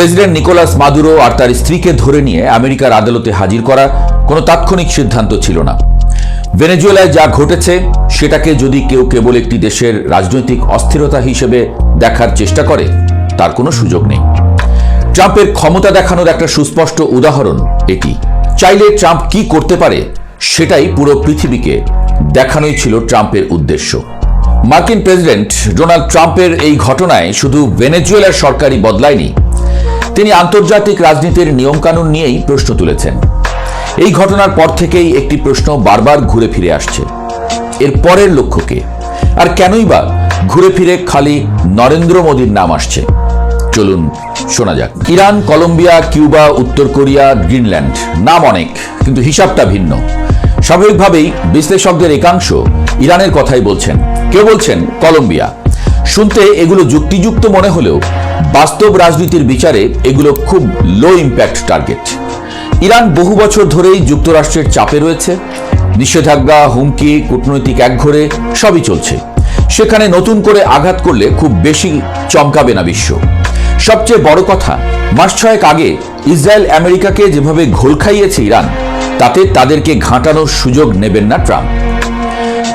President Nicolas Maduro আর তার স্ত্রীকে ধরে নিয়ে আমেরিকার আদালতে হাজির করা কোনো তাৎক্ষণিক সিদ্ধান্ত ছিল না। ভেনেজুয়েলায় যা ঘটেছে সেটাকে যদি কেউ কেবল একটি দেশের রাজনৈতিক অস্থিরতা হিসেবে দেখার চেষ্টা করে, তার কোনো সুযোগ নেই। ট্রাম্পের ক্ষমতা দেখানোর একটা সুস্পষ্ট উদাহরণ এটি। চাইলে ট্রাম্প কি করতে পারে সেটাই পুরো পৃথিবীকে দেখানোই ছিল ট্রাম্পের উদ্দেশ্য। মার্কিন প্রেসিডেন্ট ডোনাল্ড ট্রাম্পের এই ঘটনায় শুধু ভেনেজুয়েলার সরকারই বদলায়নি, তিনি আন্তর্জাতিক রাজনীতির নিয়মকানুন নিয়েই প্রশ্ন তুলেছেন। এই ঘটনার পর থেকেই একটি প্রশ্ন বারবার ঘুরে ফিরে আসছে, এর পরের লক্ষ্যকে আর কেনই বা ঘুরে ফিরে খালি নরেন্দ্র মোদীর নাম আসছে। চলুন শোনা যাক। ইরান, কলম্বিয়া, কিউবা, উত্তর কোরিয়া, গ্রিনল্যান্ড, নাম অনেক, কিন্তু হিসাবটা ভিন্ন। স্বাভাবিকভাবেই বিশ্লেষকদের একাংশ ইরানের কথাই বলছেন, কেউ বলছেন কলম্বিয়া। শুনতে এগুলো যুক্তিযুক্ত মনে হলেও বাস্তব রাজনীতির বিচারে এগুলো খুব লো ইম্প্যাক্ট টার্গেট। ইরান বহু বছর ধরেই যুক্তরাষ্ট্রের চাপে রয়েছে, নিষেধাজ্ঞা, হুমকি, কূটনৈতিক একঘরে সবই চলছে। সেখানে নতুন করে আঘাত করলে খুব বেশি চমকাবে না বিশ্ব। সবচেয়ে বড় কথা, মাস ছয়েক আগে ইসরায়েল আমেরিকাকে যেভাবে ঘোল খাইয়েছে ইরান, তাতে তাদেরকে ঘাঁটানোর সুযোগ নেবেন না ট্রাম্প।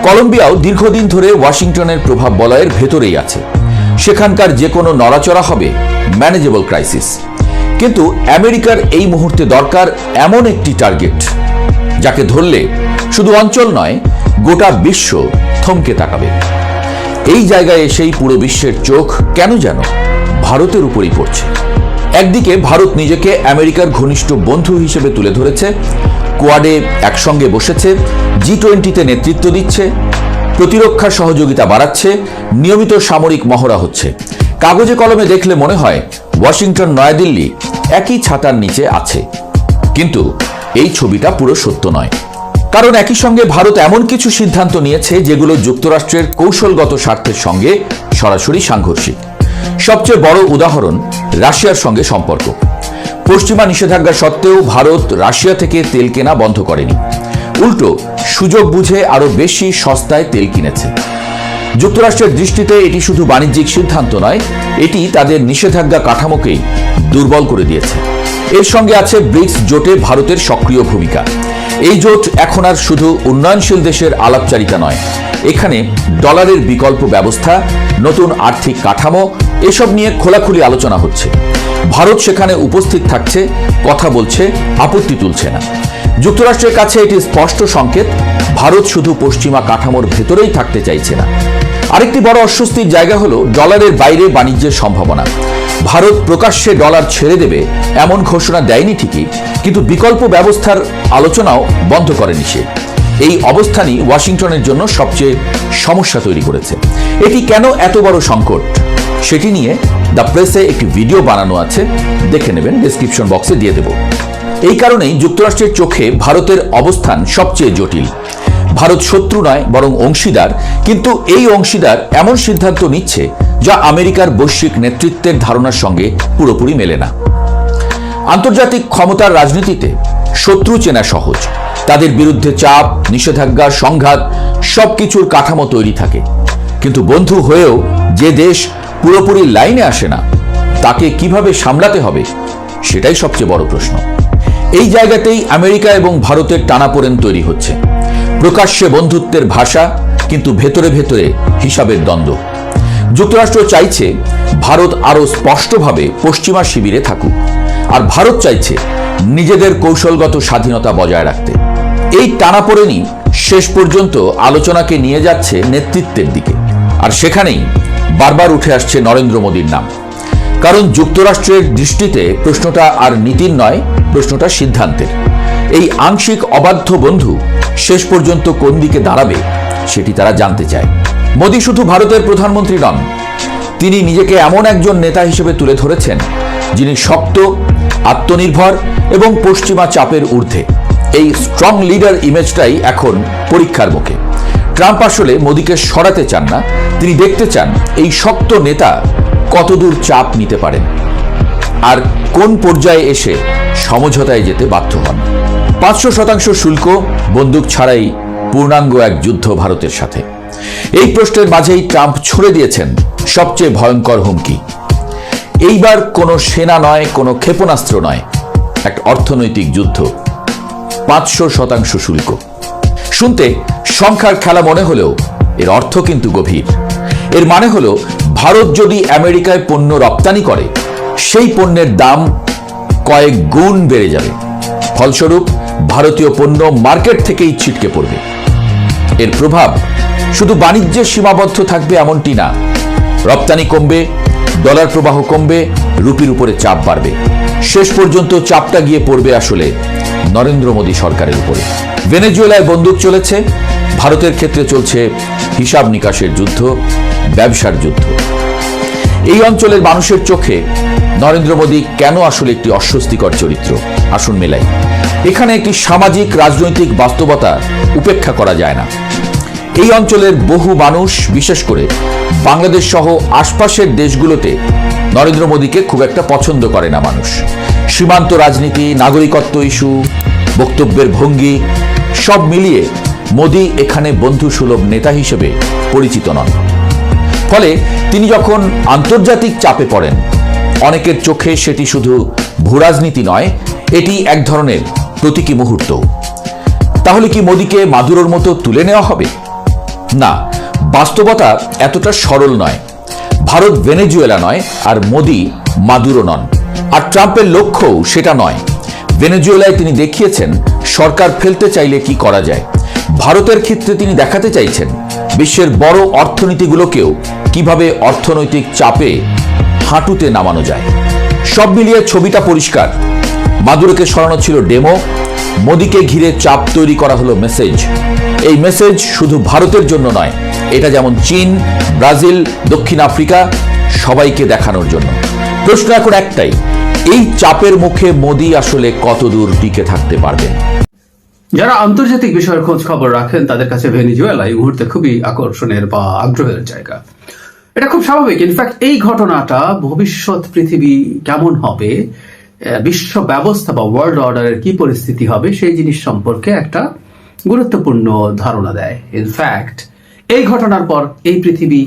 কলম্বিয়াও দীর্ঘদিন ধরে ওয়াশিংটনের প্রভাব বলয়ের ভেতরেই আছে। সেখানকার যে কোনো নড়াচড়া হবে ম্যানেজেবল ক্রাইসিস। কিন্তু আমেরিকার এই মুহূর্তে দরকার এমন একটি টার্গেট যাকে ধরলে শুধু অঞ্চল নয়, গোটা বিশ্ব থমকে তাকাবে। এই জায়গায় এসেই পুরো বিশ্বের চোখ কেন যেন ভারতের উপরই পড়ছে। একদিকে ভারত নিজেকে আমেরিকার ঘনিষ্ঠ বন্ধু হিসেবে তুলে ধরেছে, কোয়াডে একসঙ্গে বসেছে, G20-তে নেতৃত্ব দিচ্ছে, প্রতিরক্ষা সহযোগিতা বাড়াচ্ছে, নিয়মিত সামরিক মহড়া হচ্ছে। কাগজে কলমে দেখলে মনে হয় ওয়াশিংটন, নয়াদিল্লি একই ছাতার নিচে আছে। কিন্তু এই ছবিটা পুরো সত্য নয়, কারণ একই সঙ্গে ভারত এমন কিছু সিদ্ধান্ত নিয়েছে যেগুলো যুক্তরাষ্ট্রের কৌশলগত স্বার্থের সঙ্গে সরাসরি সাংঘর্ষিক। সবচেয়ে বড় উদাহরণ রাশিয়ার সঙ্গে সম্পর্ক। পশ্চিমা নিষেধাজ্ঞা সত্ত্বেও ভারত রাশিয়া থেকে তেল কেনা বন্ধ করেনি, উল্টো সুযোগ বুঝে আরো বেশি সস্তায় তেল কিনেছে। যুক্তরাষ্ট্রের দৃষ্টিতে এটি শুধু বাণিজ্যিক সিদ্ধান্ত নয়, এটি তাদের নিষেধাজ্ঞা কাঠামোকেই দুর্বল করে দিয়েছে। এর সঙ্গে আছে ব্রিক্স জোটে ভারতের সক্রিয় ভূমিকা। এই জোট এখন আর শুধু উন্নয়নশীল দেশের আলাপচারিতা নয়, এখানে ডলারের বিকল্প ব্যবস্থা, নতুন আর্থিক কাঠামো, এসব নিয়ে খোলাখুলি আলোচনা হচ্ছে। ভারত সেখানে উপস্থিত থাকছে, কথা বলছে, আপত্তি তুলছে না। যুক্তরাষ্ট্রের কাছে এটি স্পষ্ট সংকেত ভারত শুধু পশ্চিমা কাঠামোর ভেতরেই থাকতে চাইছে না। আরেকটি বড় অস্বস্তির জায়গা হলো ডলারের বাইরে বাণিজ্যের সম্ভাবনা। ভারত প্রকাশ্যে ডলার ছেড়ে দেবে এমন ঘোষণা দেয়নি ঠিকই, কিন্তু বিকল্প ব্যবস্থার আলোচনাও বন্ধ করেনি সে। এই অবস্থানই ওয়াশিংটনের জন্য সবচেয়ে সমস্যা তৈরি করেছে। এটি কেন এত বড় সংকট সেটি নিয়ে দ্য প্রেসে একটি ভিডিও বানানো আছে, দেখে নেবেন, ডেসক্রিপশন বক্সে দিয়ে দেব। এই কারণেই যুক্তরাষ্ট্রের চোখে ভারতের অবস্থান সবচেয়ে জটিল। ভারত শত্রু নয়, বরং অংশীদার, কিন্তু এই অংশীদার এমন সিদ্ধান্ত নিচ্ছে যা আমেরিকার বৈশ্বিক নেতৃত্বের ধারণার সঙ্গে পুরোপুরি মেলে না। আন্তর্জাতিক ক্ষমতার রাজনীতিতে শত্রু চেনা সহজ, তাদের বিরুদ্ধে চাপ, নিষেধাজ্ঞা, সংঘাত সবকিছুর কাঠামো তৈরি থাকে। কিন্তু বন্ধু হয়েও যে দেশ পুরোপুরি লাইনে আসে না, তাকে কিভাবে সামলাতে হবে সেটাই সবচেয়ে বড় প্রশ্ন। এই জায়গাতেই আমেরিকা এবং ভারতের টানাপোড়েন তৈরি হচ্ছে। প্রকাশ্যে বন্ধুত্বের ভাষা, কিন্তু ভেতরে ভেতরে হিসাবের দ্বন্দ্ব। যুক্তরাষ্ট্র চাইছে ভারত আরো স্পষ্টভাবে পশ্চিমা শিবিরে থাকুক, আর ভারত চাইছে নিজেদের কৌশলগত স্বাধীনতা বজায় রাখতে। এই টানাপোড়েনই শেষ পর্যন্ত আলোচনাকে নিয়ে যাচ্ছে নেতৃত্বের দিকে, আর সেখানেই বারবার উঠে আসছে নরেন্দ্র মোদীর নাম। কারণ যুক্তরাষ্ট্রের দৃষ্টিতে প্রশ্নটা আর নীতির নয়, প্রশ্নটা সিদ্ধান্তের। এই আংশিক অবাধ্য বন্ধু শেষ পর্যন্ত কোন দিকে দাঁড়াবে সেটি তারা জানতে চায়। মোদী শুধু ভারতের প্রধানমন্ত্রী নন, তিনি নিজেকে এমন একজন নেতা হিসেবে তুলে ধরেছেন যিনি শক্ত, আত্মনির্ভর এবং পশ্চিমা চাপের ঊর্ধ্বে। এই স্ট্রং লিডার ইমেজটাই এখন পরীক্ষার মুখে। ট্রাম্প আসলে মোদীকে সরাতে চান না, তিনি দেখতে চান এই শক্ত নেতা কতদূর চাপ নিতে পারেন আর কোন পর্যায়ে এসে সমঝোতায় যেতে বাধ্য হন। 500% শুল্ক, বন্দুক ছাড়াই পূর্ণাঙ্গ এক যুদ্ধ ভারতের সাথে। এই প্রশ্নের মাঝেই ট্রাম্প ছুড়ে দিয়েছেন সবচেয়ে ভয়ঙ্কর হুমকি। এইবার কোনো সেনা নয়, কোনো ক্ষেপণাস্ত্র নয়, এক অর্থনৈতিক যুদ্ধ। 500% শুল্ক। শুনতে সংখ্যার খেলা মনে হলেও এর অর্থ কিন্তু গভীর। এর মানে হলো ভারত যদি আমেরিকায় পণ্য রপ্তানি করে, সেই পণ্যের দাম কয়েক গুণ বেড়ে যাবে। ফলস্বরূপ ভারতীয় পণ্য মার্কেট থেকেই ছিটকে পড়বে। এর প্রভাব শুধু বাণিজ্যে সীমাবদ্ধ থাকবে এমনটি না। রপ্তানি কমবে, ডলার প্রবাহ কমবে, রুপির উপরে চাপ বাড়বে। শেষ পর্যন্ত চাপটা গিয়ে পড়বে আসলে নরেন্দ্র মোদী সরকারের উপরে। ভেনেজুয়েলায় বন্দুক চলেছে, ভারতের ক্ষেত্রে চলছে হিসাব নিকাশের যুদ্ধ, ব্যবসার যুদ্ধ। এই অঞ্চলের মানুষের চোখে নরেন্দ্র মোদী কেন আসলে একটি অস্বস্তিকর চরিত্র? আসুন মেলাই। এখানে একটি সামাজিক রাজনৈতিক বাস্তবতা উপেক্ষা করা যায় না। এই অঞ্চলের বহু মানুষ, বিশেষ করে বাংলাদেশ সহ আশপাশের দেশগুলোতে নরেন্দ্র মোদীকে খুব একটা পছন্দ করে না মানুষ। সীমান্ত রাজনীতি, নাগরিকত্ব ইস্যু, বক্তব্যের ভঙ্গি সব মিলিয়ে মোদী এখানে বন্ধুসুলভ নেতা হিসেবে পরিচিত নন। ফলে তিনি যখন আন্তর্জাতিক চাপে পড়েন, অনেকের চোখে সেটি শুধু ভূরাজনীতি নয়, এটি এক ধরনের প্রতীকী মুহূর্ত। তাহলে কি মোদীকে মাদুরোর মতো তুলে নেওয়া হবে? না, বাস্তবতা এতটা সরল নয়। ভারত ভেনেজুয়েলা নয়, আর মোদী মাদুরো নন। আর ট্রাম্পের লক্ষ্যও সেটা নয়। ভেনেজুয়েলায় তিনি দেখিয়েছেন সরকার ফেলতে চাইলে কি করা যায়। ভারতের ক্ষেত্রে তিনি দেখাতে চাইছেন বিশ্বের বড় অর্থনীতিগুলোকেও কিভাবে অর্থনৈতিক চাপে হাঁটুতে নামানো যায়। সব মিলিয়ে ছবিটা পরিষ্কার। মাদুরোকে সরানো ছিল ডেমো, মোদীকে ঘিরে চাপ তৈরি করা হলো মেসেজ। এই মেসেজ শুধু ভারতের জন্য নয়, এটা যেমন চীন, ব্রাজিল, দক্ষিণ আফ্রিকা সবাইকে দেখানোর জন্য। প্রশ্ন এখন একটাই, এই চাপের মুখে মোদী আসলে কতদূর টিকে থাকতে পারবেন? যারা আন্তর্জাতিক বিষয়ের খোঁজ খবর রাখেন তাদের কাছে ভেনেজুয়েলা এই মুহূর্তে খুবই আকর্ষণের বা আগ্রহের জায়গা। এটা খুব স্বাভাবিক। ইনফ্যাক্ট এই ঘটনাটা ভবিষ্যৎ পৃথিবী কেমন হবে, বিশ্ব ব্যবস্থা বা ওয়ার্ল্ড অর্ডারের কি পরিস্থিতি হবে সেই জিনিস সম্পর্কে একটা গুরুত্বপূর্ণ ধারণা দেয়। ইনফ্যাক্ট এই ঘটনার পর এই পৃথিবী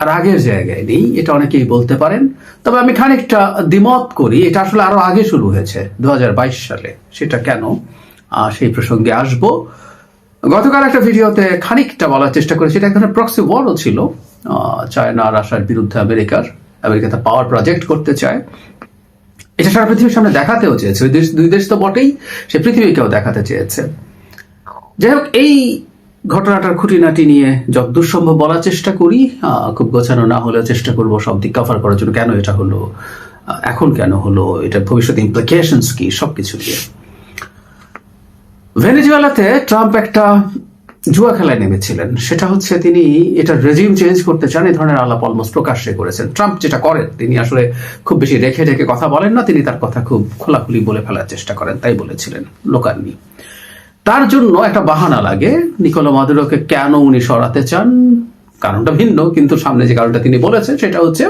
আর আগের জায়গায় নেই, এটা অনেকেই বলতে পারেন। তবে আমি খানিকটা দ্বিমত করি, এটা আসলে আরো আগে শুরু হয়েছে 2022 সালে। সেটা কেন, সেই প্রসঙ্গে আসব। গতকাল একটা ভিডিওতে খানিকটা বলার চেষ্টা করেছি, এটা এক ধরনের প্রক্সি ওয়ারও ছিল। চায়না রাশিয়ার বিরুদ্ধে আমেরিকাতে পাওয়ার প্রজেক্ট করতে চায়। এটা সারা পৃথিবীর সামনে দেখাতেও চেয়েছে। দুই দেশ তো বটেই, সে পৃথিবীকেও দেখাতে চেয়েছে। যাই হোক, এই ঘটনাটার খুঁটিনাটি নিয়ে যতদূর সম্ভব বলার চেষ্টা করি, খুব গোছানো না হলেও চেষ্টা করবো সব দিক কভার করার জন্য। কেন এটা হলো, এখন কেন হলো, এটা ভবিষ্যতে ইমপ্লিকেশনস কি, সবকিছু নিয়ে। ভেনেজুয়েলাতে ট্রাম্প একটা জুয়া খেলায় নেমেছিলেন। সেটা হচ্ছে তিনি এটা রেজিম চেঞ্জ করতে চান, এই ধরনের আলাপ অলমোস্ট প্রকাশ্যে করেছেন। ট্রাম্প যেটা করেন, তিনি আসলে খুব বেশি রেখে রেখে কথা বলেন না, তিনি তার কথা খুব খোলাখুলি বলে ফেলার চেষ্টা করেন। তাই বলেছিলেন, লোকাননি। তার জন্য একটা বাহানা লাগে। নিকোলা মাদুরোকে কেন উনি সরাতে চান, কারণটা ভিন্ন, কিন্তু সামনে যে কারণটা তিনি বলেছেন সেটা হচ্ছে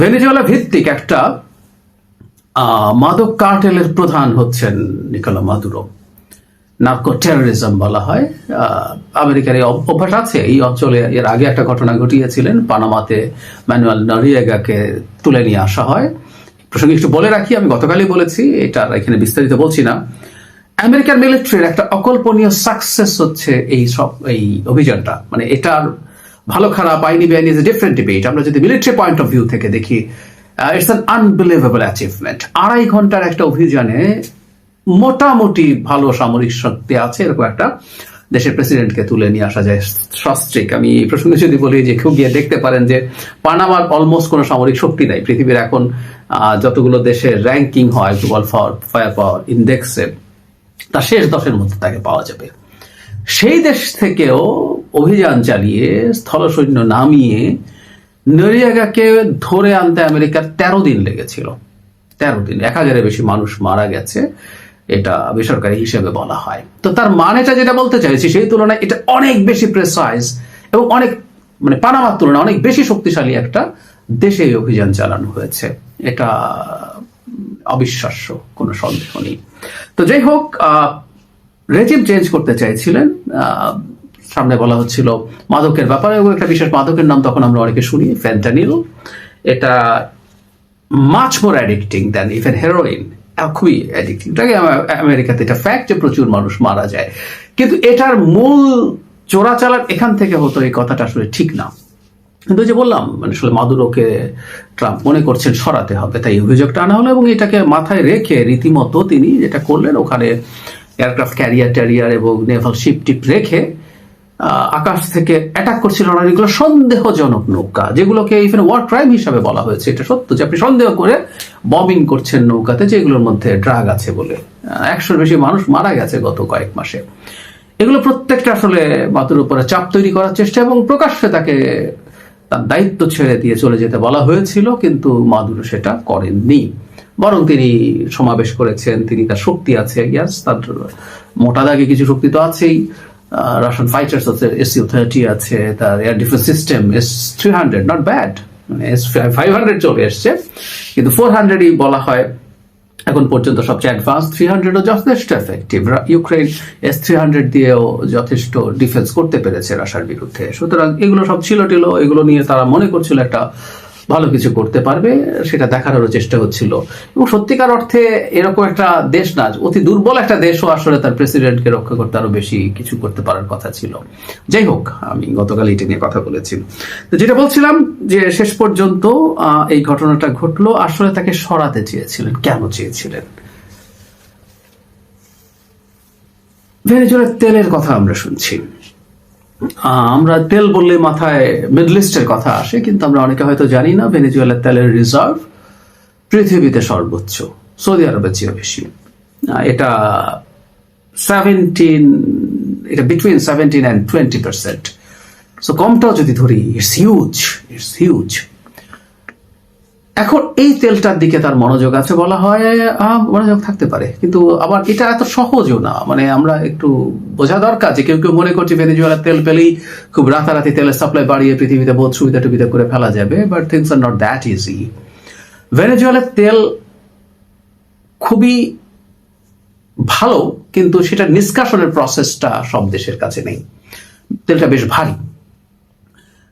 ভেনেজুয়েলা ভিত্তিক একটা মাদক কার্টেলের প্রধান হচ্ছেন নিকোলা মাদুরো। নার্কো টেরোরিজম বলা হয়। আমেরিকার এই অভ্যাস আছে এই অঞ্চলে। এর আগে একটা ঘটনা ঘটিয়েছিলেন, পানামাতে ম্যানুয়েল নরিয়েগাকে তুলে নিয়ে আসা হয়। প্রসঙ্গে একটু বলে রাখি, আমি গতকালই বলেছি, এটা এখানে বিস্তারিত বলছি না। আমেরিকান মিলিটারির একটা অকল্পনীয় সাকসেস হচ্ছে এই অভিযানটা। মানে এটার ভালো খারাপ, আইনি বেআইনি ইজ এ ডিফারেন্ট ডিবেট। আমরা যদি মিলিটারি পয়েন্ট অফ ভিউ থেকে দেখি, ইটস অ্যান আনবিলিভেবল অ্যাচিভমেন্ট। 2.5 ঘন্টার একটা অভিযানে মোটামুটি ভালো সামরিক শক্তি আছে এরকম একটা দেশের প্রেসিডেন্টকে তুলে নিয়ে আসা যায় সস্ত্রীক। আমি এই প্রসঙ্গে যদি বলি যে কেউ গিয়ে দেখতে পারেন যে পানামার অলমোস্ট কোনো সামরিক শক্তি নাই। পৃথিবীর এখন যতগুলো দেশের র্যাঙ্কিং হয় গ্লোবাল ফায়ার পাওয়ার ইন্ডেক্সে, তার শেষ 10-এর মধ্যে তাকে পাওয়া যাবে। সেই দেশ থেকেও অভিযান চালিয়ে স্থলসৈন্য নামিয়ে নরিয়াগাকে ধরে আনতে আমেরিকার 13 দিন লেগেছিল। 13 দিন, 1000-এর বেশি মানুষ মারা গেছে, এটা বেসরকারি হিসেবে বলা হয়। তো তার মানেটা যেটা বলতে চাইছি, সেই তুলনায় এটা অনেক বেশি প্রেসাইজ এবং অনেক, মানে পানামার তুলনায় অনেক বেশি শক্তিশালী একটা দেশে এই অভিযান চালানো হয়েছে। এটা অবিশ্বাস্য, কোনো সন্দেহ নেই। তো যাই হোক, রেজিম চেঞ্জ করতে চাইছিলেন। সামনে বলা হচ্ছিল মাদকের ব্যাপারে, একটা বিশেষ মাদকের নাম তখন আমরা অনেকে শুনি, ফেন্টানিল। এটা much more addicting than even heroin, খুবই অ্যাডিক্টিং। এটাকে আমেরিকাতে এটা ফ্যাক্ট যে প্রচুর মানুষ মারা যায়, কিন্তু এটার মূল চোরাচালান এখান থেকে হতো, এই কথাটা আসলে ঠিক না। কিন্তু যে বললাম, মানে আসলে মাদুরোকে ট্রাম্প মনে করছেন সরাতে হবে, তাই অভিযোগটা আনা হলো এবং এটাকে মাথায় রেখে রীতিমতো তিনি যেটা করলেন, ওখানে এয়ারক্রাফট ক্যারিয়ার এবং নেভাল শিপ টিপ রেখে আকাশ থেকে অ্যাটাক করছিল অনেকগুলো সন্দেহজনক নৌকা, যেগুলোকে ইভেন ওয়ার ক্রাইম হিসাবে বলা হয়েছে। এটা সত্য যে আপনি সন্দেহ করে বম্বিং করছেন নৌকাতে, যেগুলোর মধ্যে ড্রাগ আছে বলে 100-র বেশি মানুষ মারা গেছে গত কয়েক মাসে। এগুলো প্রত্যেকটা আসলে মাতুর উপরে চাপ তৈরি করার চেষ্টা, এবং প্রকাশ্যে তাকে তার দায়িত্ব ছেড়ে দিয়ে চলে যেতে বলা হয়েছিল, কিন্তু মাদুরো সেটা করেননি। বরং তিনি সমাবেশ করেছেন, তিনি তার শক্তি আছে, ইয়াস, তার মোটা দাগে কিছু শক্তি তো আছেই। রাশিয়ান ফাইটার্স আছে, SU-30 আছে, তার air defence system S-300 not bad, মানে S-500 চলে এসছে, কিন্তু 400ই বলা হয় এখন পর্যন্ত সবচেয়ে অ্যাডভান্স। 300ও যথেষ্ট এফেক্টিভ। ইউক্রেন S-300 দিয়েও যথেষ্ট ডিফেন্স করতে পেরেছে রাশিয়ার বিরুদ্ধে। সুতরাং এগুলো সব ছিল, এগুলো নিয়ে তারা মনে করছিল একটা ভালো কিছু করতে পারবে, সেটা দেখানোর চেষ্টা হচ্ছিল। এবং সত্যিকার অর্থে এরকম একটা দেশ না, অতি দুর্বল একটা দেশও আসলে তার প্রেসিডেন্টকে রক্ষা করতে আরো বেশি কিছু করতে পারার কথা ছিল। যাই হোক, আমি গতকাল এটা নিয়ে কথা বলেছি। তো যেটা বলছিলাম যে শেষ পর্যন্ত এই ঘটনাটা ঘটলো, আসলে তাকে সরাতে চেয়েছিলেন। কেন চেয়েছিলেন? ভেনেজুয়েলার তেলের কথা আমরা শুনছি। আমরা তেল বললে মাথায় মিডল ইস্টের কথা আসে, কিন্তু আমরা অনেকে হয়তো জানি না ভেনেজুয়েলার তেলের রিজার্ভ পৃথিবীতে সর্বোচ্চ, সৌদি আরবের চেয়ে বেশি। এটা বিটুইন 17 and 20%। সো কমটাও যদি ধরি, ইটস হিউজ। এখন এই তেলটার দিকে তার মনোযোগ আছে বলা হয়, মনোযোগ থাকতে পারে, কিন্তু আবার এটা এত সহজও না। মানে আমরা একটু বোঝা দরকার যে কেউ কেউ মনে করছে ভেনেজুয়েলার তেল পেলেই খুব রাতারাতি তেলের সাপ্লাই বাড়িয়ে পৃথিবীতে বহুত সুবিধা টুবিধা করে ফেলা যাবে, but things are not that easy. ভেনেজুয়েলার তেল খুবই ভালো, কিন্তু সেটা নিষ্কাশনের প্রসেসটা সব দেশের কাছে নেই। তেলটা বেশ ভারী।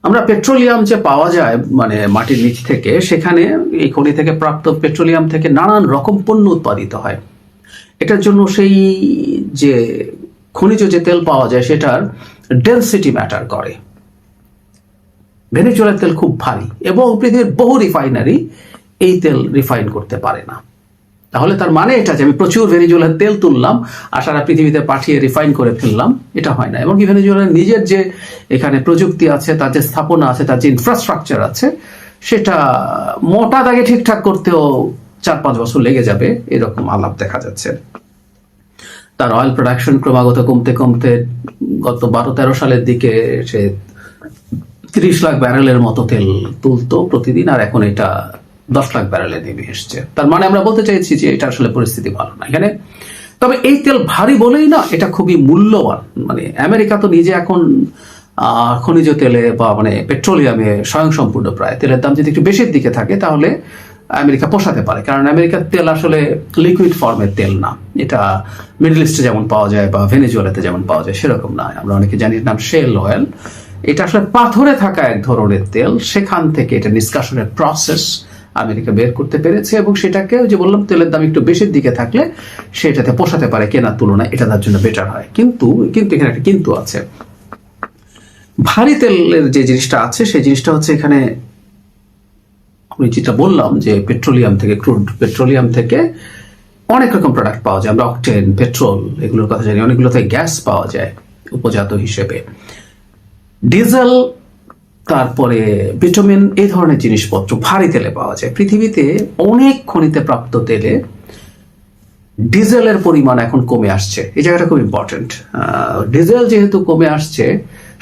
আমরা পেট্রোলিয়াম যে পাওয়া যায় মানে মাটির নিচ থেকে, সেখানে এই খনি থেকে প্রাপ্ত পেট্রোলিয়াম থেকে নানান রকম পণ্য উৎপাদিত হয়। এটার জন্য সেই যে খনিজ যে তেল পাওয়া যায় সেটার ডেনসিটি ম্যাটার করে। ভেনেজুয়েলার তেল খুব ভারী এবং পৃথিবীর বহু রিফাইনারি এই তেল রিফাইন করতে পারে না। তাহলে তার মানে এটা যে আমি প্রচুর ভেনেজুয়েলার তেল তুললাম আর সারা পৃথিবীতে পাঠিয়ে রিফাইন করে ফেললাম, এটা হয় না। এবং কি ভেনেজুয়েলার নিজের যে এখানে প্রযুক্তি আছে, তার যে স্থাপনা আছে, তার যে ইনফ্রাস্ট্রাকচার আছে, সেটা মোটা দাগে ঠিকঠাক করতেও 4-5 বছর লেগে যাবে, এরকম আলাপ দেখা যাচ্ছে। তার অয়েল প্রোডাকশন ক্রমাগত কমতে কমতে গত 12-13 সালের দিকে সে 30 লাখ ব্যারেলের মতো তেল তুলতো প্রতিদিন, আর এখন এটা 10 লাখ ব্যারেলে নেমে এসছে। তার মানে আমরা বলতে চাইছি যে এটা আসলে পরিস্থিতি ভালো না এখানে। তবে এই তেল ভারী বলেই না, এটা খুবই মূল্যবান। মানে আমেরিকা তো নিজে এখন খনিজ তেলে বা মানে পেট্রোলিয়ামে স্বয়ংসম্পূর্ণ প্রায়। তেলের দাম যদি একটু বেশির দিকে থাকে তাহলে আমেরিকা পোষাতে পারে, কারণ আমেরিকার তেল আসলে লিকুইড ফর্মের তেল না। এটা মিডল ইস্টে যেমন পাওয়া যায় বা ভেনেজুয়েলাতে যেমন পাওয়া যায় সেরকম নয়। আমরা অনেকে জানি নাম শেল অয়েল। এটা আসলে পাথরে থাকা এক ধরনের তেল, সেখান থেকে এটা নিষ্কাশনের প্রসেস আমেরিকা বের করতে পেরেছে, এবং সেটাকে যে বললাম তেলের দাম একটু বেশির দিকে থাকলে সেটাতে পোষাতে পারে কেনার তুলনায়, এটা তার জন্য বেটার হয়। কিন্তু এখানে একটা কিন্তু আছে। ভারী তেলের যে জিনিসটা আছে সেই জিনিসটা হচ্ছে এখানে আমি যেটা বললাম যে পেট্রোলিয়াম থেকে, ক্রুড পেট্রোলিয়াম থেকে অনেক রকম প্রোডাক্ট পাওয়া যায়। আমরা অকটেন, পেট্রোল এগুলোর কথা জানি। অনেকগুলোতে গ্যাস পাওয়া যায় উপজাত হিসেবে, ডিজেল, তারপরে ভিটামিন, এই ধরনের জিনিসপত্র ভারী তেলে পাওয়া যায়। পৃথিবীতে অনেক খনিতে প্রাপ্ত তেলে ডিজেলের পরিমাণ এখন কমে আসছে। এই জায়গাটা খুব ইম্পর্টেন্ট। ডিজেল যেহেতু কমে আসছে,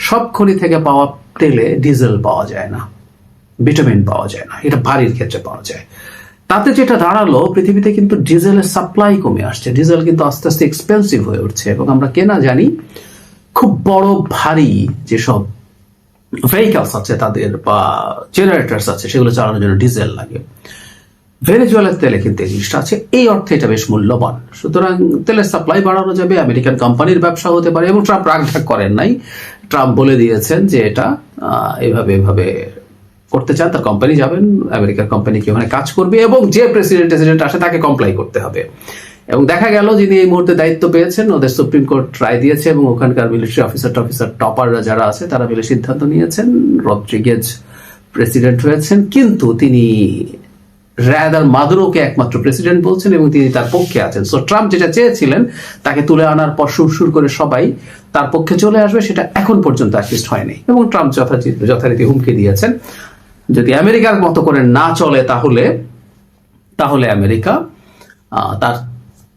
সব খনি থেকে পাওয়া তেলে ডিজেল পাওয়া যায় না, ভিটামিন পাওয়া যায় না, এটা ভারীর ক্ষেত্রে পাওয়া যায়। তাতে যেটা দাঁড়ালো, পৃথিবীতে কিন্তু ডিজেলের সাপ্লাই কমে আসছে। ডিজেল কিন্তু আস্তে আস্তে এক্সপেন্সিভ হয়ে উঠছে, এবং আমরা কেনা জানি খুব বড় ভারী যেসব ভেহিকলস আছে তাদের বা জেনারেটরস আছে, সেগুলো চালানোর জন্য ডিজেল লাগে। ভেনেজুয়েলার তেলে কিন্তু এই জিনিসটা আছে, এই অর্থে এটা বেশ মূল্যবান। সুতরাং তেলের সাপ্লাই বাড়ানো যাবে, আমেরিকান কোম্পানির ব্যবসা হতে পারে। এবং ট্রাম্প রাগঢাক করেন নাই, ট্রাম্প বলে দিয়েছেন যে এটা এভাবে করতে চান তার কোম্পানি যাবেন, আমেরিকার কোম্পানি কি ওখানে কাজ করবে এবং যে প্রেসিডেন্ট আসে তাকে কমপ্লাই করতে হবে। এবং দেখা গেল যিনি এই মুহূর্তে দায়িত্ব পেয়েছেন, ওদের সুপ্রিম কোর্ট রায় দিয়েছে এবং ওখানকার মিলিটারি অফিসার টপাররা যারা আছে তারা মিলে সিদ্ধান্ত নিয়েছেন, রদ্রিগেজ প্রেসিডেন্ট হয়েছেন, কিন্তু তিনি রাদার মাদুরোকে একমাত্র প্রেসিডেন্ট বলছেন এবং তিনি তার পক্ষে আছেন। সো ট্রাম্প যেটা চেয়েছিলেন তাকে তুলে আনার পর সুর করে সবাই তার পক্ষে চলে আসবে, সেটা এখন পর্যন্ত অ্যাটলিস্ট হয়নি। এবং ট্রাম্প যথারীতি হুমকি দিয়েছেন যদি আমেরিকার মতো করে না চলে তাহলে আমেরিকা তার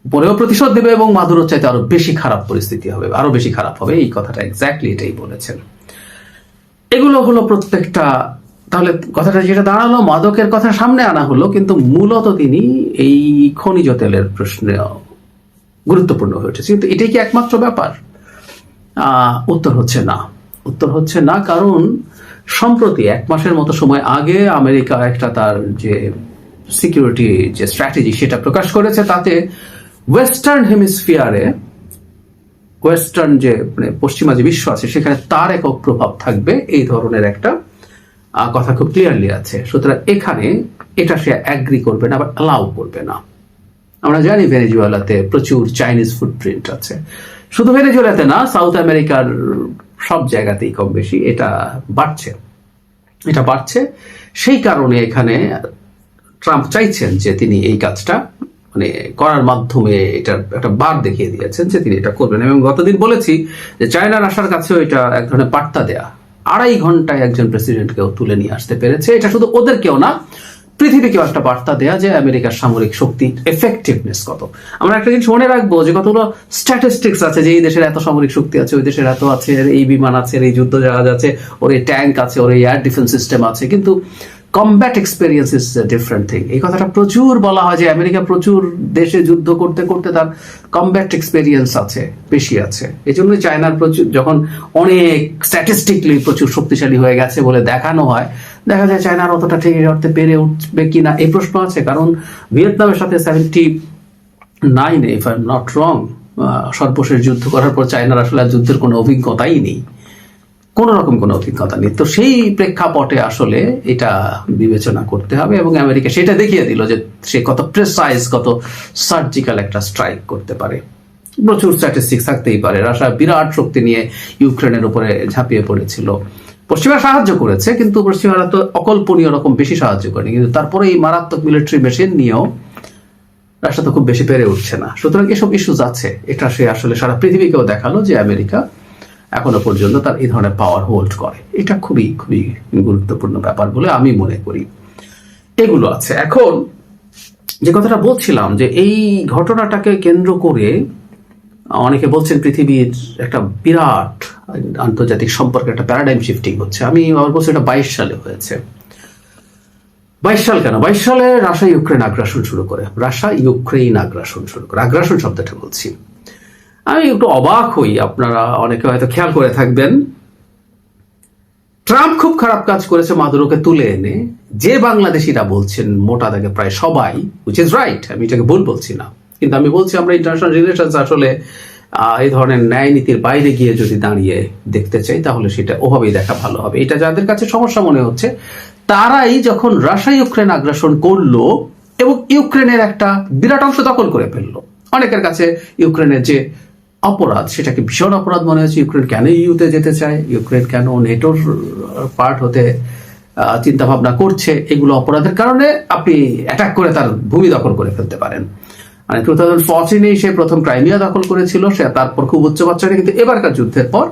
পরেও প্রতিশোধ দেবে এবং মাদুরোর চাইতে আরো বেশি খারাপ পরিস্থিতি হবে, আরো বেশি খারাপ হবে। এই কথাটা এক্স্যাক্টলি এটাই বলেছেন। এগুলো হলো প্রত্যেকটা। তাহলে কথাটা যেটা দাঁড়ালো, মাদকের কথা সামনে আনা হলো, কিন্তু মূলত তিনি এই খনিজ তেলের প্রশ্নে গুরুত্বপূর্ণ হয়ে উঠেছে। কিন্তু এটাই কি একমাত্র ব্যাপার? উত্তর হচ্ছে না, কারণ সম্প্রতি 1 মাসের মতো সময় আগে আমেরিকা একটা তার যে সিকিউরিটি যে স্ট্র্যাটেজি সেটা প্রকাশ করেছে। তাতে ওয়েস্টার্ন হেমিস্ফিয়ারে, ওয়েস্টার্ন যে মানে পশ্চিমা যে বিশ্ব আছে সেখানে তার একক প্রভাব থাকবে, এই ধরনের একটা কথা খুব ক্লিয়ারলি আছে। সুতরাং এখানে এটা সে অ্যাগ্রি করবে না, আবার অ্যালাউ করবে না। আমরা জানি ভেনেজুয়েলাতে প্রচুর চাইনিজ ফুটপ্রিন্ট আছে, শুধু ভেনেজুয়েলাতে না, সাউথ আমেরিকার সব জায়গাতেই কম বেশি এটা বাড়ছে। সেই কারণে এখানে ট্রাম্প চাইছেন যে তিনি এই কাজটা মানে করার মাধ্যমে এটার একটা বার দেখিয়ে দিয়েছেন যে তিনি এটা করবেন। এবং গতদিন বলেছি যে চায়নার আসার কাছেও এটা এক ধরনের বার্তা দেয়া, 2.5 ঘন্টায় একজন প্রেসিডেন্টকেও তুলে নিয়ে আসতে পেরেছে। এটা শুধু ওদেরকেও না, পৃথিবীকেও একটা বার্তা দেয়া যে আমেরিকার সামরিক শক্তির এফেক্টিভনেস কত। আমরা একটা জিনিস মনে রাখবো যে কতগুলো স্ট্যাটিস্টিক্স আছে যে এই দেশের এত সামরিক শক্তি আছে, ওই দেশের এত আছে, এই বিমান আছে, এই যুদ্ধ জাহাজ আছে, ওর এই ট্যাঙ্ক আছে, ওর এই এয়ার ডিফেন্স সিস্টেম আছে, কিন্তু combat experience is different thing. এই কথাটা প্রচুর বলা হয় যে আমেরিকা প্রচুর দেশে যুদ্ধ করতে করতে তার কমব্যাট এক্সপেরিয়েন্স বেশি আছে। এই জন্য চায়নার প্রচুর যখন অনেক স্ট্যাটিস্টিকলি প্রচুর শক্তিশালী হয়ে গেছে বলে দেখানো হয়, দেখা যায় চায়নার অতটা ঠিক করতে পেরে উঠবে কিনা এই প্রশ্ন আছে। কারণ ভিয়েতনামের সাথে 79 if I am not wrong সর্বশেষ যুদ্ধ করার পর চায়নার আসলে যুদ্ধের কোনো অভিজ্ঞতাই নেই, কোনো অভিজ্ঞতা নেই। তো সেই প্রেক্ষাপটে আসলে এটা বিবেচনা করতে হবে এবং আমেরিকা সেটা দেখিয়ে দিল যে সে কত প্রেসাইজ, কত সার্জিক্যাল একটা স্ট্রাইক করতে পারে। প্রচুর স্ট্যাটিস্টিক্স থাকতেই পারে। রাশিয়া বিরাট শক্তি নিয়ে ইউক্রেনের উপরে ঝাঁপিয়ে পড়েছিল, পশ্চিমা সাহায্য করেছে, কিন্তু পশ্চিমারা তো অকল্পনীয় রকম বেশি সাহায্য করেনি। কিন্তু তারপরে এই মারাত্মক মিলিটারি মেশিন নিয়েও রাশিয়া তো খুব বেশি পেরে উঠছে না। সুতরাং এসব ইস্যুজ আছে। এটা সে আসলে সারা পৃথিবীকেও দেখালো যে আমেরিকা এখনো পর্যন্ত তার এই ধরনের পাওয়ার হোল্ড করে। এটা খুবই খুবই গুরুত্বপূর্ণ ব্যাপার বলে আমি মনে করি। এগুলো আছে। এখন যে কথাটা বলছিলাম যে এই ঘটনাটাকে কেন্দ্র করে অনেকে বলছেন পৃথিবীর একটা বিরাট আন্তর্জাতিক সম্পর্কে একটা প্যারাডাইম শিফটিং হচ্ছে। আমি আবার বলছি এটা 22 সালে হয়েছে। 22 সাল কেন? 22 সালে রাশিয়া ইউক্রেন আগ্রাসন শুরু করে। আগ্রাসন শব্দটা বলছি, আমি একটু অবাক হই। আপনারা অনেকে হয়তো খেয়াল করে থাকবেন, ট্রাম্প খুব খারাপ কাজ করেছে মাদুরোকে তুলে এনে। যে বাংলাদেশিরা বলছেন মোটা দাগে প্রায় সবাই, হুইচ ইজ রাইট, আমি এটাকে ভুল বলছি না, কিন্তু আমি বলছি আমরা ইন্টারন্যাশনাল রিলেশনস আসলে এই ধরনের ন্যায় নীতির বাইরে গিয়ে যদি দাঁড়িয়ে দেখতে চাই তাহলে সেটা ওভাবেই দেখা ভালো হবে। এটা যাদের কাছে সমস্যা মনে হচ্ছে তারাই যখন রাশিয়া ইউক্রেন আগ্রাসন করলো এবং ইউক্রেনের একটা বিরাট অংশ দখল করে ফেললো, অনেকের কাছে ইউক্রেনের যে অপরাধ সেটাকে ভীষণ অপরাধ মনে হচ্ছে। ইউক্রেন কেন ইউতে যেতে চায়, ইউক্রেন কেন নেটোর পার্ট হতে চিন্তা ভাবনা করছে, এগুলো অপরাধের কারণে আপনি অ্যাটাক করে তার ভূমি দখল করে ফেলতে পারেন। মানে 2014 সে প্রথম ক্রাইমিয়া দখল করেছিল, সে তারপর খুব উচ্চবাচ্চারে, কিন্তু এবারকার যুদ্ধের পর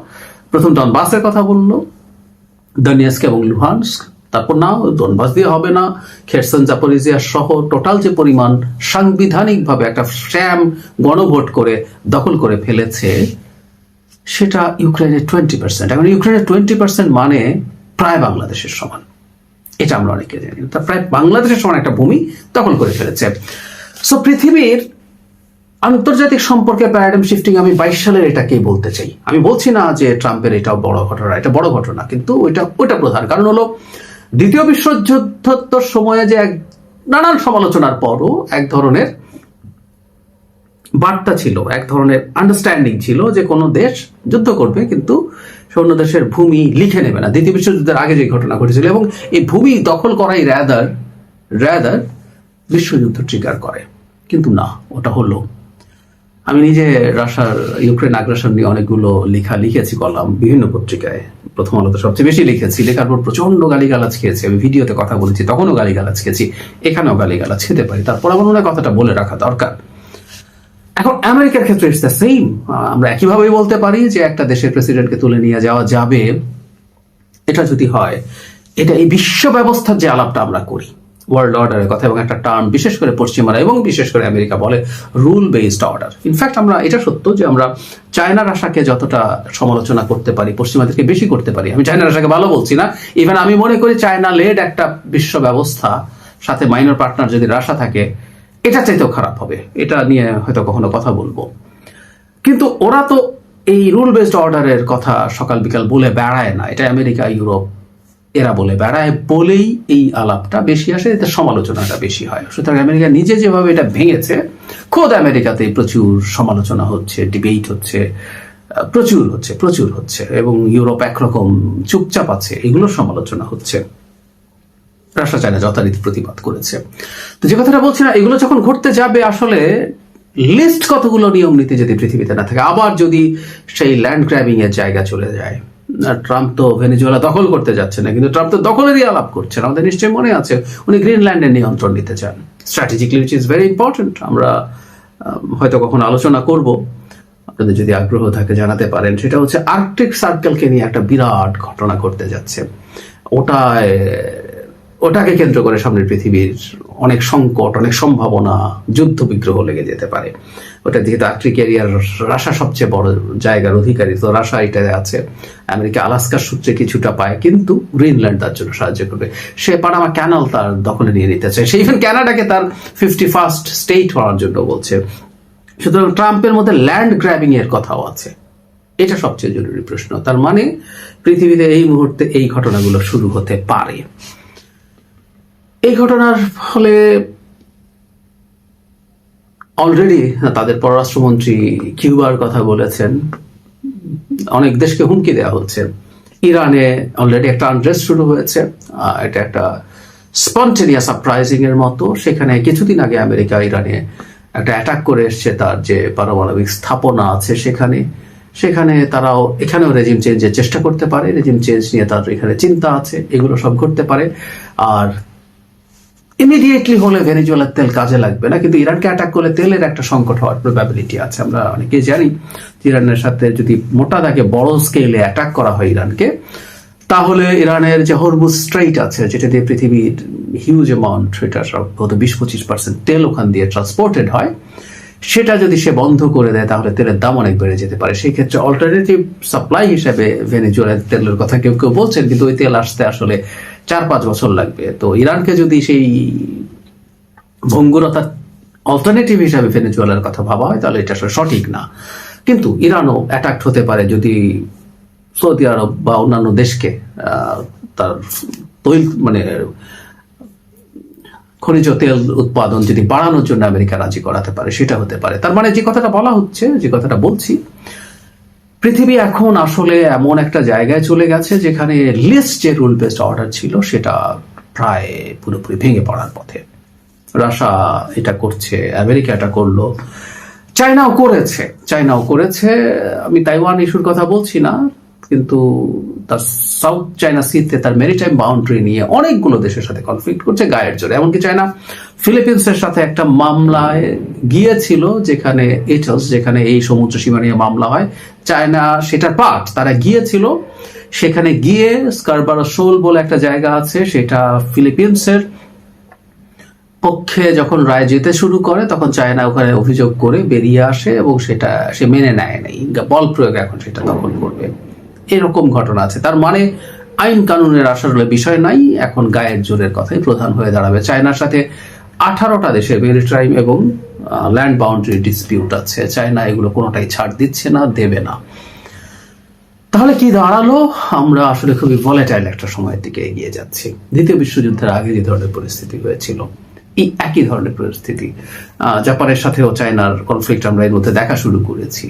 প্রথম ডনবাসের কথা বললো, দনিয়েস্ক এবং লুহানস্ক, তারপর না ডনবাস দিয়ে হবে না, খেরসন জাপোরিজিয়া সহ টোটাল যে পরিমাণ সাংবিধানিকভাবে একটা শ্যাম গণভোট করে দখল করে ফেলেছে সেটা ইউক্রেনের 20%। এখন ইউক্রেনের 20% মানে প্রায় বাংলাদেশের সমান, এটা আমরা অনেকে জানি। তা প্রায় বাংলাদেশের সমান একটা ভূমি দখল করে ফেলেছে। সো পৃথিবীর আন্তর্জাতিক সম্পর্কে প্যারাডাইম শিফটিং আমি 22 সালের এটাকেই বলতে চাই। আমি বলছি না যে ট্রাম্পের এটাও বড় ঘটনা, এটা বড় ঘটনা, কিন্তু ওইটা প্রধান কারণ হলো দ্বিতীয় বিশ্বযুদ্ধোত্তর সময়ে যে নানান সমালোচনার পরও এক ধরনের বার্তা ছিল, এক ধরনের আন্ডারস্ট্যান্ডিং ছিল যে কোনো দেশ যুদ্ধ করবে কিন্তু সে অন্য দেশের ভূমি লিখে নেবে না, দ্বিতীয় বিশ্বযুদ্ধের আগে যে ঘটনা ঘটেছিল, এবং এই ভূমি দখল করাই রাদার বিশ্বযুদ্ধ ট্রিগার করে। কিন্তু না, ওটা হলো। আমি নিজে রাশিয়ার ইউক্রেন আগ্রাসন নিয়ে অনেকগুলো লেখা লিখেছি, কলাম বিভিন্ন পত্রিকায়, প্রথম আলোতে সবচেয়ে বেশি লিখেছি। লেখার পর প্রচন্ড গালিগালাজ খেয়েছি, আমি ভিডিওতে কথা বলেছি, তখনও গালিগালাজ খেয়েছি, এখানেও গালিগালাজ খেতে পারি। তারপর আমার মনে হয় কথাটা বলে রাখা দরকার। এখন আমেরিকার ক্ষেত্রে ইটস দ্য সেম। আমরা একইভাবেই বলতে পারি যে একটা দেশের প্রেসিডেন্টকে তুলে নিয়ে যাওয়া যাবে, এটা যদি হয়, এটা এই বিশ্ব ব্যবস্থার যে আলাপটা আমরা করি, ওয়ার্ল্ড অর্ডারের কথা, এবং একটা টার্ম বিশেষ করে পশ্চিমারা এবং বিশেষ করে আমেরিকা বলে রুল বেসড অর্ডার। ইনফ্যাক্ট আমরা এটা সত্য যে আমরা চায়না রাশিয়াকে যতটা সমালোচনা করতে পারি, পশ্চিমাদেরকে বেশি করতে পারি। আমি চায়না রাশিয়াকে ভালো বলছি না, ইভেন আমি মনে করি চায়না লেড একটা বিশ্ব ব্যবস্থা সাথে মাইনর পার্টনার যদি রাশিয়া থাকে, এটা চাইতেও খারাপ হবে। এটা নিয়ে হয়তো কখনো কথা বলবো। কিন্তু ওরা তো এই রুল বেসড অর্ডারের কথা সকাল বিকাল বলে বেড়ায় না, এটা আমেরিকা, ইউরোপ এরা বলে বেড়ায় বলেই এই আলাপটা বেশি আসে, এতে সমালোচনাটা বেশি হয়। সুতরাং আমেরিকা নিজে যেভাবে এটা ভেঙেছে, খোদ আমেরিকাতে প্রচুর সমালোচনা হচ্ছে, ডিবেট হচ্ছে, প্রচুর হচ্ছে, এবং ইউরোপ একরকম চুপচাপ আছে, এগুলোর সমালোচনা হচ্ছে। রাশিয়া চায়না যথারীতি প্রতিবাদ করেছে। তো যে কথাটা বলছি না, এগুলো যখন ঘটতে যাবে, আসলে লিস্ট কতগুলো নিয়ম নীতি যদি পৃথিবীতে না থাকে, আবার যদি সেই ল্যান্ড গ্র্যাবিং এর জায়গা চলে যায়। ট্রাম্প তো ভেনেজুয়েলা দখল করতে যাচ্ছে না, কিন্তু ট্রাম্প তো দখলেরই আলাপ করছেন। আমাদের নিশ্চয়ই মনে আছে উনি গ্রিনল্যান্ডের নিয়ন্ত্রণ নিতে চান, strategically, which is very important. আমরা হয়তো কখনো আলোচনা করব, আপনাদের যদি আগ্রহ থাকে জানাতে পারেন। সেটা হচ্ছে আর্কটিক সার্কেলকে নিয়ে একটা বিরাট ঘটনা ঘটতে যাচ্ছে। ওটাকে কেন্দ্র করে সামনের পৃথিবীর অনেক সংকট, অনেক সম্ভাবনা, যুদ্ধ বিগ্রহ লেগে যেতে পারে। ওটা যেহেতু আর্কটিক এরিয়ার রাশিয়া সবচেয়ে বড় জায়গার অধিকারী, তো রাশিয়া এটাতে আছে। আমেরিকা আলাস্কার সূত্রে কিছুটা পায়, কিন্তু গ্রিনল্যান্ড তার জন্য সাহায্য করবে। সে পানামা ক্যানাল তার দখলে নিয়ে নিতে চায়, সে ইভেন ক্যানাডাকে তার 51st স্টেট হওয়ার জন্য বলছে। সুতরাং ট্রাম্পের মধ্যে ল্যান্ড গ্র্যাবিং এর কথাও আছে। এটা সবচেয়ে জরুরি প্রশ্ন। তার মানে পৃথিবীতে এই মুহূর্তে এই ঘটনাগুলো শুরু হতে পারে। এই ঘটনার ফলে অলরেডি তাদের পররাষ্ট্রমন্ত্রী কিউবার কথা বলেছেন, অনেক দেশকে হুমকি দেওয়া হচ্ছে। ইরানে অলরেডি একটা আনরেস্ট শুরু হয়েছে, এটা একটা স্পন্টেনিয়াস সারপ্রাইজিং এর মতো। সেখানে কিছুদিন আগে আমেরিকা ইরানে একটা অ্যাটাক করে এসছে, তার যে পারমাণবিক স্থাপনা আছে সেখানে তারাও এখানেও রেজিম চেঞ্জের চেষ্টা করতে পারে। রেজিম চেঞ্জ নিয়ে তাদের এখানে চিন্তা আছে, এগুলো সব ঘটতে পারে। আর ইমিডিয়েটলি হলে ভেনেজুয়েলার তেল কাজে লাগবে না, কিন্তু ইরানকে অ্যাটাক করলে তেলের একটা সংকট হওয়ার প্রবাবিলিটি আছে। আমরা অনেকেই জানি ইরানের সাথে যদি মোটা দাগে বড় স্কেলে অ্যাটাক করা হয় ইরানকে, তাহলে ইরানের যে হরমুজ স্ট্রেইট আছে, যেটা দিয়ে পৃথিবীর হিউজ অ্যামাউন্ট, সেটা গত 20-25% তেল ওখান দিয়ে ট্রান্সপোর্টেড হয়, সেটা যদি সে বন্ধ করে দেয়, তাহলে তেলের দাম অনেক বেড়ে যেতে পারে। সেই ক্ষেত্রে অল্টারনেটিভ সাপ্লাই হিসেবে ভেনেজুয়েলার তেলের কথা কেউ বলছেন, কিন্তু ওই তেল আসতে আসলে 4-5 বছর লাগবে। তো ইরানকে যদি সেই ভঙ্গুরতার অল্টারনেটিভ হিসাবে ভেনেজুয়েলার কথা ভাবা হয়, তাহলে এটা আসলে সঠিক না। কিন্তু ইরানও অ্যাটাক হতে পারে যদি সৌদি আরব বা অন্যান্য দেশকে তার খনিজ তেল উৎপাদন যদি বাড়ানোর জন্য আমেরিকা রাজি করাতে পারে, সেটা হতে পারে। তার মানে যে কথাটা বলা হচ্ছে, যে কথাটা বলছি, পৃথিবী এখন আসলে এমন একটা জায়গায় চলে গেছে যেখানে লিস্ট যে রুল বেসড অর্ডার ছিল সেটা প্রায় পুরোপুরি ভেঙে পড়ার পথে। রাশিয়া এটা করছে, আমেরিকা এটা করলো, চায়নাও করেছে। আমি তাইওয়ান ইস্যুর কথা বলছি না, কিন্তু তার সাউথ চায়না সিতে তার মেরিটাইম বাউন্ডারি নিয়ে অনেকগুলো দেশের সাথে কনফ্লিক্ট করছে গায়ের জোরে। এমনকি চায়না ফিলিপিন্সের সাথে একটা মামলায় গিয়েছিল, যেখানে এই সমুদ্র সীমা নিয়ে মামলা হয়। চায়না সেটার পার্ট, তারা গিয়েছিল। সেখানে গিয়ে স্কারবারো শোল বলে একটা জায়গা আছে, সেটা ফিলিপিন্সের পক্ষে যখন রায় যেতে শুরু করে, তখন চায়না ওখানে অভিযোগ করে বেরিয়ে আসে, এবং সেটা সে মেনে নেয় নাই, বল প্রয়োগ এখন সেটা দখল করবে। এরকম ঘটনা আছে। তার মানে আইন কানুনের আসলে বিষয় নাই, এখন গায়ের জোরের কথাই প্রধান হয়ে দাঁড়াবে। চায়নার সাথে 18টা দেশের মেরিটাইম এবং ল্যান্ড বাউন্ডারি ডিসপিউট আছে। চায়না এগুলো কোনোটাই ছাড় দিচ্ছে না, দেবে না। তাহলে কি দাঁড়ালো? আমরা আসলে খুবই ভলেটাইল একটা সময়ের দিকে এগিয়ে যাচ্ছি। দ্বিতীয় বিশ্বযুদ্ধের আগে যে ধরনের পরিস্থিতি হয়েছিল, এই একই ধরনের পরিস্থিতি। জাপানের সাথেও চায়নার কনফ্লিক্ট আমরা এর মধ্যে দেখা শুরু করেছি।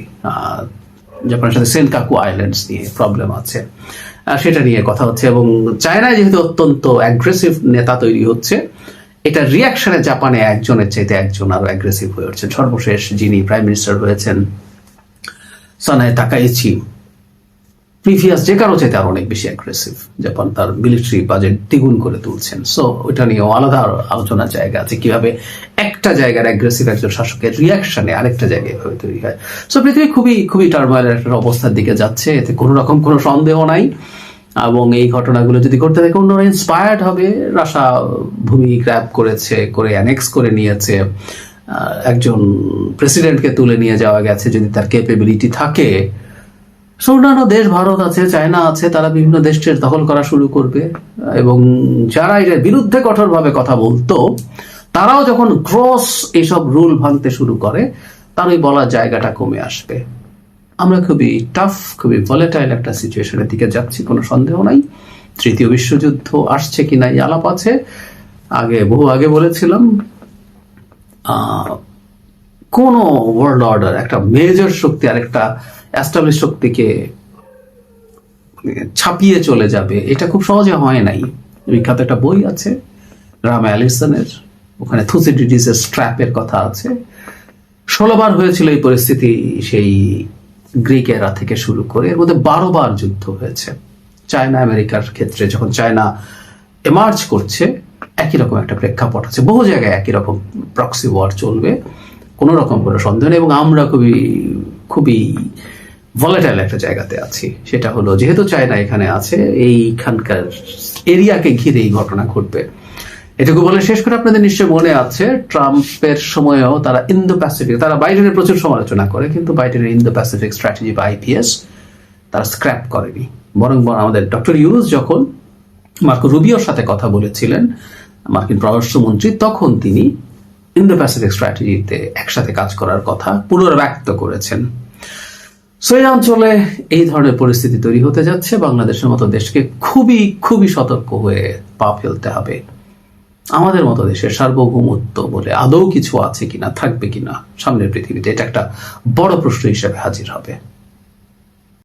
জাপানের সাথে সেনকাকু আইল্যান্ডস নিয়ে প্রবলেম আছে, সেটা নিয়ে কথা হচ্ছে। এবং চায়নায় যেহেতু অত্যন্ত অ্যাগ্রেসিভ নেতা তৈরি হচ্ছে, এটা রিয়াকশনে জাপানে একজনের চাইতে একজন আরো অ্যাগ্রেসিভ হয়ে উঠছেন। সর্বশেষ যিনি প্রাইম মিনিস্টার হয়েছেন সানায় তাকাইচি, প্রিভিয়াস যে কারো চাইতে আরো অনেক বেশি অ্যাগ্রেসিভ। জাপান তার মিলিটারি বাজেট দ্বিগুণ করে তুলছেন। সো ওইটা নিয়েও আলাদা আলোচনার জায়গা আছে, কিভাবে একটা জায়গার অ্যাগ্রেসিভ একজন শাসকের রিয়াকশনে আরেকটা জায়গায় এভাবে তৈরি হয়। সো পৃথিবী খুবই খুবই টার্মোইলের একটা অবস্থার দিকে যাচ্ছে, এতে কোনো রকম কোনো সন্দেহ নাই। এবং এই ঘটনাগুলো যদি করতে থাকে, অন্যরা ইন্সপায়ার্ড হবে। রাশা ভূমি গ্র্যাব করেছে, করে অ্যানেক্স করে নিয়েছে, একজন প্রেসিডেন্টকে তুলে নিয়ে যাওয়া গেছে যদি তার ক্যাপেবিলিটি থাকে। অন্যান্য দেশ, ভারত আছে, চায়না আছে, তারা বিভিন্ন দেশের দখল করা শুরু করবে। এবং যারা এর বিরুদ্ধে কঠোরভাবে কথা বলতো, তারাও যখন ক্রস এইসব রুল ভাঙতে শুরু করে, তার ওই বলার জায়গাটা কমে আসবে। আমরা খুবই টাফ, খুবই ভলেটাইল একটা সিচুয়েশনের দিকে যাচ্ছি, কোনো সন্দেহ নাই। তৃতীয় বিশ্বযুদ্ধ আসছে কিনা এই আলাপ আছে। বহু আগে বলেছিলাম, কোন ওয়ার্ল্ড অর্ডার, একটা মেজর শক্তি আরেকটা এস্টাবলিশ শক্তিকে ছাপিয়ে চলে যাবে, এটা খুব সহজে হয় নাই। বিখ্যাত একটা বই আছে রাম অ্যালিসনের, ওখানে থুসিডিডিসের স্ট্র্যাপের কথা আছে। 16 বার হয়েছিল এই পরিস্থিতি, সেই গ্রিক এরা থেকে শুরু করে। এর মধ্যে 12 বার যুদ্ধ হয়েছে। চায়না আমেরিকার ক্ষেত্রে যখন চায়না এমার্জ করছে, একই রকম একটা প্রেক্ষাপট আছে। বহু জায়গায় একই রকম প্রক্সি ওয়ার চলবে, কোনো রকম কোনো সন্দেহ নেই। এবং আমরা খুবই খুবই ভলেটাইল একটা জায়গাতে আছি। সেটা হলো, যেহেতু চায়না এখানে আছে, এইখানকার এরিয়াকে ঘিরে এই ঘটনা ঘটবে। এটুকু বলে শেষ করে, আপনাদের নিশ্চয় মনে আছে ট্রাম্পের সময়েও তারা ইন্দো প্যাসিফিক, তারা বাইডেনের প্রচুর সমালোচনা করে, কিন্তু বাইডেনের ইন্দো প্যাসিফিক স্ট্র্যাটেজি বা আইপিএস তারা স্ক্র্যাপ করেনি। বরং আমাদের ডক্টর ইউনুস যখন মার্কো রুবিওর সাথে কথা বলেছিলেন, মার্কিন পররাষ্ট্রমন্ত্রী, তখন তিনি ইন্দো প্যাসিফিক স্ট্র্যাটেজিতে একসাথে কাজ করার কথা পুনর্ব্যক্ত করেছেন। সো এই অঞ্চলে এই ধরনের পরিস্থিতি তৈরি হতে যাচ্ছে। বাংলাদেশের মতো দেশকে খুবই খুবই সতর্ক হয়ে পা ফেলতে হবে। আমাদের মতো দেশের সার্বভৌমত্ব বলে আদৌ কিছু আছে কিনা, থাকবে কিনা সামনের পৃথিবীতে, এটা একটা বড় প্রশ্ন হিসেবে হাজির হবে।